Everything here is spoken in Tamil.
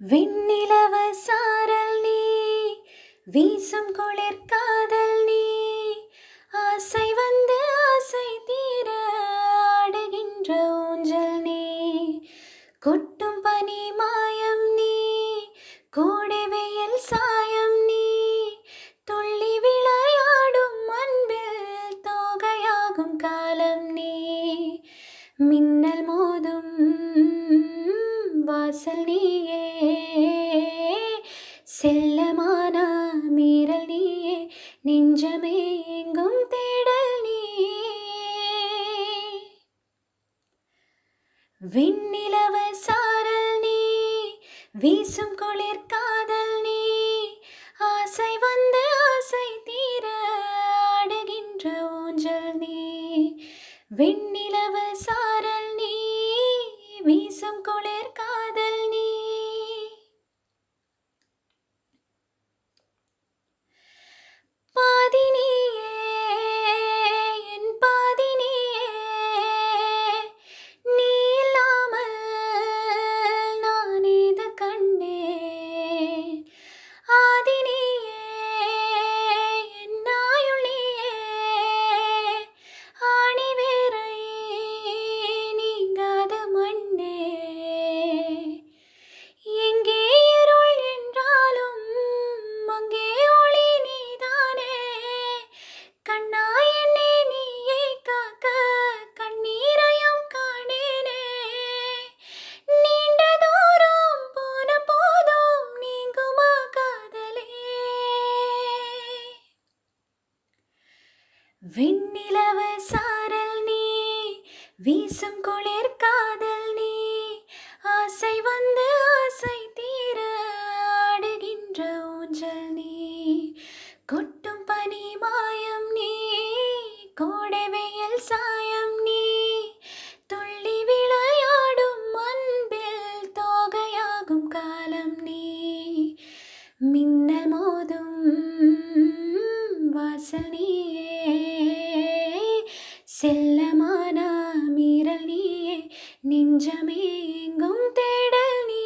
வெண்ணிலவ சாரல் நீ, வீசும் குளிர் காதல் நீ, ஆசை வந்து ஆசை தீர ஆடுகின்ற ஊஞ்சல் நீ, கொட்டும் பனி மாயம் நீ, கோடை வெயில் சாயம் நீ, துள்ளி விளையாடும் அன்பில் தோகையாகும் காலம் நீ, மின்னல் மோதும் வாசல் நீயே, செல்லமான மீறல் நீயே, நெஞ்சமே எங்கும் தேடல் நீயே. வெண்ணிலவ சாரல் நீ, வீசும் குளிர் காதல் நீ, ஆசை வந்து ஆசை தீர ஆடுகின்ற ஊஞ்சல் நீ, வெண்ணிலவ சாரல் நீ, வீசும் குளிர் காதல் நீ. பாதி நீயே என் பாதி நீயே, நீ இல்லாமல் நான் இது கண்டேன். ஆதி நீயே என் ஆயுள் நீயே, ஆணி வேரை நீங்காத மண்ணே. எங்கே இருள் என்றாலும் அங்கே ஒளி நீதானே, கண்ணா என்னை நீயே காக்க கண்ணீரையும் காணேனே. நீண்ட தூரம் போன போதும் நீங்குமா காதலே. வெண்ணிலவ சாரல் நீ, வீசும் குளிர் காதல் நீ, ஆசை வந்து ஆசை தீர ஆடுகின்ற ஊஞ்சல் நீ, கொட்டும் பனி மாயம் நீ, கோடை வெயில் சாயம் நீ, துள்ளி விளையாடும் அன்பில் தோகையாகும் காலம் நீ, மின்னல் மோதும் வாசல் நீயே, செல்லமான மீறல் நீயே, நெஞ்சமே எங்கும் தேடல் நீ.